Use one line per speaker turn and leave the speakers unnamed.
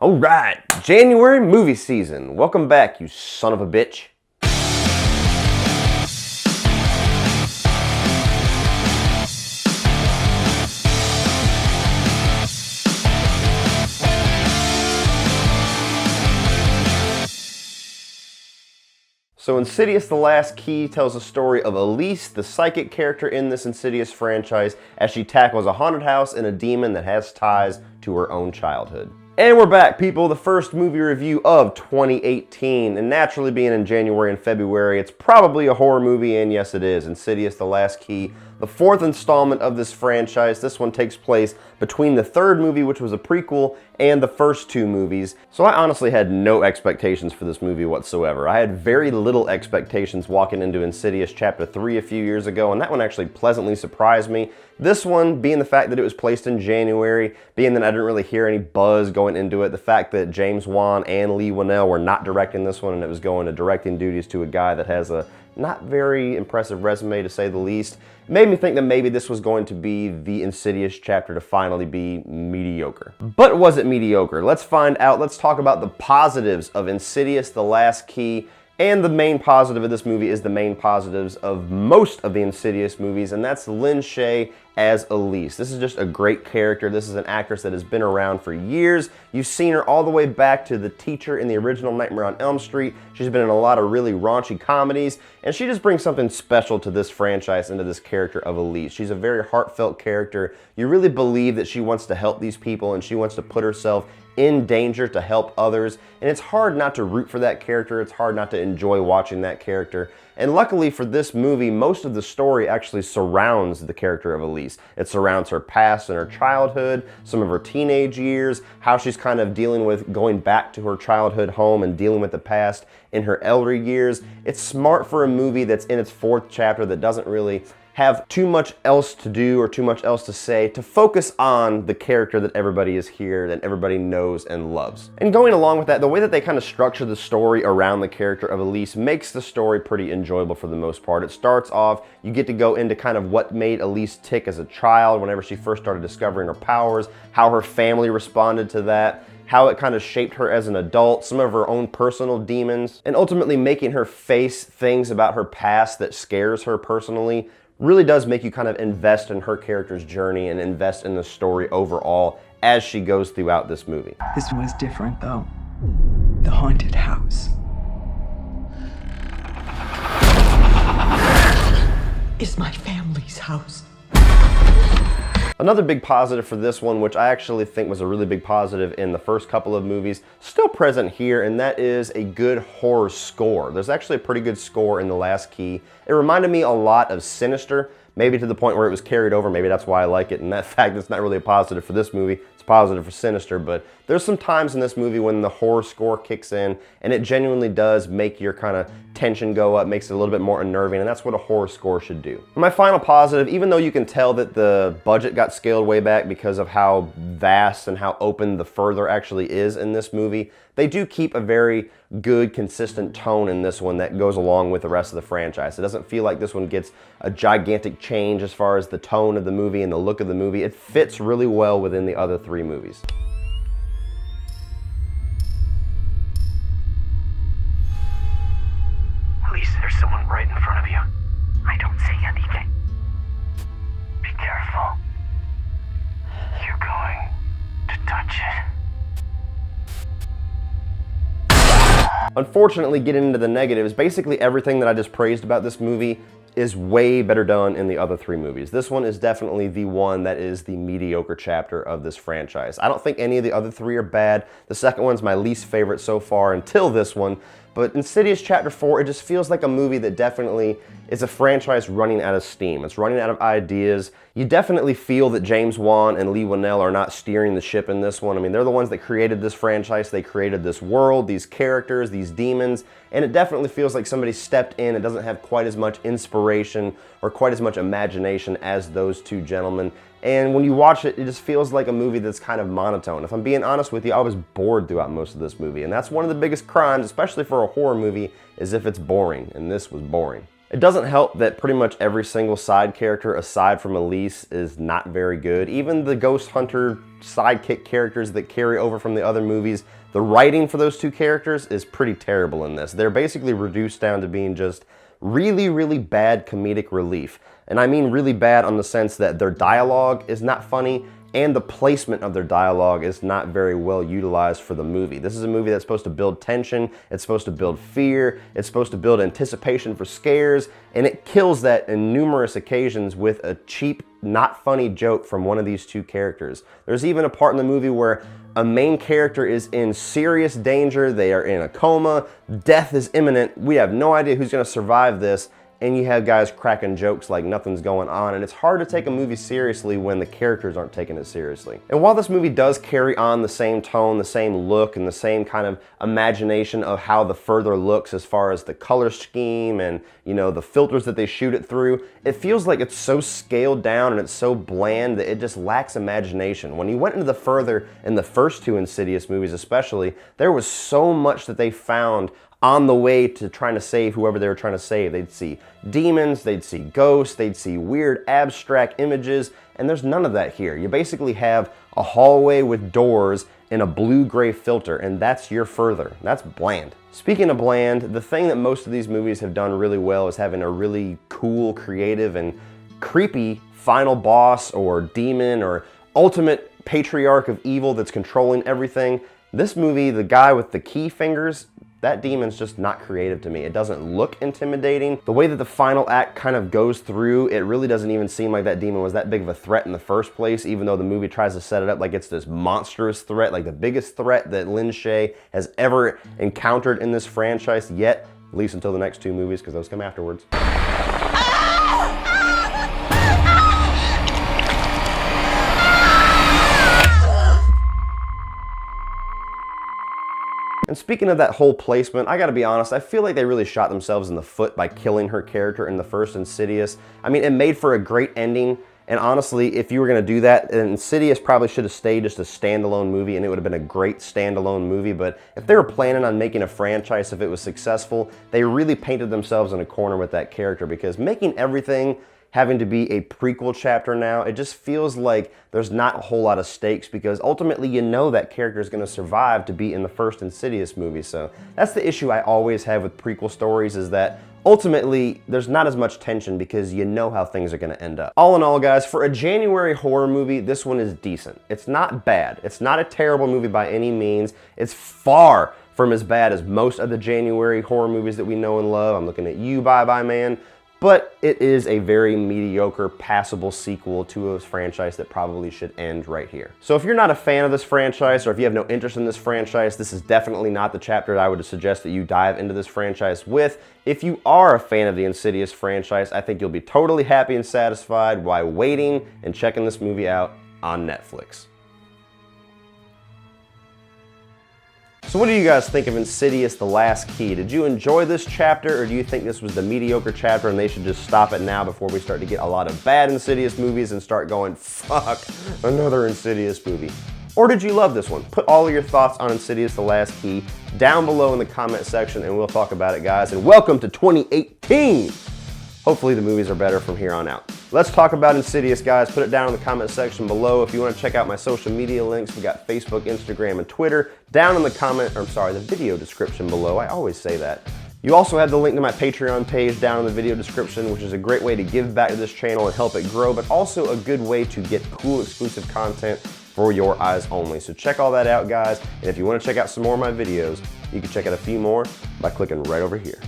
Alright, January movie season. Welcome back, you son of a bitch. So Insidious The Last Key tells the story of Elise, the psychic character in this Insidious franchise, as she tackles a haunted house and a demon that has ties to her own childhood. And we're back, people, the first movie review of 2018, and naturally being in January and February, it's probably a horror movie, and yes it is, Insidious The Last Key, the fourth installment of this franchise. This one takes place between the third movie, which was a prequel, and the first two movies. So I honestly had no expectations for this movie whatsoever. I had very little expectations walking into Insidious Chapter 3 a few years ago, and that one actually pleasantly surprised me. This one, being the fact that it was placed in January, being that I didn't really hear any buzz going into it, the fact that James Wan and Leigh Whannell were not directing this one and it was going to directing duties to a guy that has a not very impressive resume, to say the least, made me think that maybe this was going to be the Insidious chapter to finally be mediocre. But was it mediocre? Let's find out. Let's talk about the positives of Insidious The Last Key. And the main positive of this movie is the main positives of most of the Insidious movies, and that's Lin Shaye as Elise. This is just a great character. This is an actress that has been around for years. You've seen her all the way back to the teacher in the original Nightmare on Elm Street. She's been in a lot of really raunchy comedies, and she just brings something special to this franchise and to this character of Elise. She's a very heartfelt character. You really believe that she wants to help these people and she wants to put herself in danger to help others, and it's hard not to root for that character. It's hard not to enjoy watching that character. And luckily for this movie, most of the story actually surrounds the character of Elise. It surrounds her past and her childhood, some of her teenage years, how she's kind of dealing with going back to her childhood home and dealing with the past in her elder years. It's smart for a movie that's in its fourth chapter that doesn't really have too much else to do or too much else to say, to focus on the character that everybody is here, that everybody knows and loves. And going along with that, the way that they kind of structure the story around the character of Elise makes the story pretty enjoyable for the most part. It starts off, you get to go into kind of what made Elise tick as a child whenever she first started discovering her powers, how her family responded to that, how it kind of shaped her as an adult, some of her own personal demons, and ultimately making her face things about her past that scares her personally. Really does make you kind of invest in her character's journey and invest in the story overall as she goes throughout this movie.
This was different though. The haunted house is my family's house.
Another big positive for this one, which I actually think was a really big positive in the first couple of movies, still present here, and that is a good horror score. There's actually a pretty good score in The Last Key. It reminded me a lot of Sinister, maybe to the point where it was carried over. Maybe that's why I like it, and that fact it's not really a positive for this movie. It's positive for Sinister, but there's some times in this movie when the horror score kicks in, and it genuinely does make your kind of tension go up, makes it a little bit more unnerving, and that's what a horror score should do. My final positive, even though you can tell that the budget got scaled way back because of how vast and how open the further actually is in this movie, they do keep a very good, consistent tone in this one that goes along with the rest of the franchise. It doesn't feel like this one gets a gigantic change as far as the tone of the movie and the look of the movie. It fits really well within the other three movies.
Elise, there's someone right in front of you. I don't see anything. Be careful. You're going to touch it.
Unfortunately, getting into the negatives, basically everything that I just praised about this movie is way better done in the other three movies. This one is definitely the one that is the mediocre chapter of this franchise. I don't think any of the other three are bad. The second one's my least favorite so far until this one. But Insidious Chapter 4, it just feels like a movie that definitely is a franchise running out of steam. It's running out of ideas. You definitely feel that James Wan and Leigh Whannell are not steering the ship in this one. I mean, they're the ones that created this franchise. They created this world, these characters, these demons, and it definitely feels like somebody stepped in. It doesn't have quite as much inspiration or quite as much imagination as those two gentlemen. And when you watch it, it just feels like a movie that's kind of monotone. If I'm being honest with you, I was bored throughout most of this movie. And that's one of the biggest crimes, especially for a horror movie, is if it's boring. And this was boring. It doesn't help that pretty much every single side character aside from Elise is not very good. Even the ghost hunter sidekick characters that carry over from the other movies, the writing for those two characters is pretty terrible in this. They're basically reduced down to being just really, really bad comedic relief. And I mean really bad on the sense that their dialogue is not funny and the placement of their dialogue is not very well utilized for the movie. This is a movie that's supposed to build tension, it's supposed to build fear, it's supposed to build anticipation for scares, and it kills that in numerous occasions with a cheap, not funny joke from one of these two characters. There's even a part in the movie where a main character is in serious danger, they are in a coma, death is imminent, we have no idea who's gonna survive this, and you have guys cracking jokes like nothing's going on, and it's hard to take a movie seriously when the characters aren't taking it seriously. And while this movie does carry on the same tone, the same look, and the same kind of imagination of how the further looks as far as the color scheme and, you know, the filters that they shoot it through, it feels like it's so scaled down and it's so bland that it just lacks imagination. When you went into the further in the first two Insidious movies especially, there was so much that they found on the way to trying to save whoever they were trying to save. They'd see demons, they'd see ghosts, they'd see weird abstract images, and there's none of that here. You basically have a hallway with doors and a blue-gray filter, and that's your further. That's bland. Speaking of bland, the thing that most of these movies have done really well is having a really cool, creative, and creepy final boss or demon or ultimate patriarch of evil that's controlling everything. This movie, the guy with the key fingers, that demon's just not creative to me. It doesn't look intimidating. The way that the final act kind of goes through, it really doesn't even seem like that demon was that big of a threat in the first place, even though the movie tries to set it up like it's this monstrous threat, like the biggest threat that Lin Shaye has ever encountered in this franchise yet, at least until the next two movies, because those come afterwards. And speaking of that whole placement, I gotta be honest, I feel like they really shot themselves in the foot by killing her character in the first Insidious. I mean, it made for a great ending, and honestly, if you were gonna do that, then Insidious probably should have stayed just a standalone movie, and it would have been a great standalone movie, but if they were planning on making a franchise, if it was successful, they really painted themselves in a corner with that character, because making everything having to be a prequel chapter now, it just feels like there's not a whole lot of stakes because ultimately you know that character is going to survive to be in the first Insidious movie. So that's the issue I always have with prequel stories, is that ultimately there's not as much tension because you know how things are going to end up. All in all, guys, for a January horror movie, this one is decent. It's not bad. It's not a terrible movie by any means. It's far from as bad as most of the January horror movies that we know and love. I'm looking at you, Bye Bye Man. But it is a very mediocre, passable sequel to a franchise that probably should end right here. So if you're not a fan of this franchise, or if you have no interest in this franchise, this is definitely not the chapter that I would suggest that you dive into this franchise with. If you are a fan of the Insidious franchise, I think you'll be totally happy and satisfied while waiting and checking this movie out on Netflix. So what do you guys think of Insidious The Last Key? Did you enjoy this chapter, or do you think this was the mediocre chapter and they should just stop it now before we start to get a lot of bad Insidious movies and start going, fuck, another Insidious movie? Or did you love this one? Put all of your thoughts on Insidious The Last Key down below in the comment section and we'll talk about it, guys. And welcome to 2018! Hopefully the movies are better from here on out. Let's talk about Insidious, guys. Put it down in the comment section below. If you want to check out my social media links, we got Facebook, Instagram, and Twitter down in the video description below. I always say that. You also have the link to my Patreon page down in the video description, which is a great way to give back to this channel and help it grow, but also a good way to get cool exclusive content for your eyes only. So check all that out, guys. And if you want to check out some more of my videos, you can check out a few more by clicking right over here.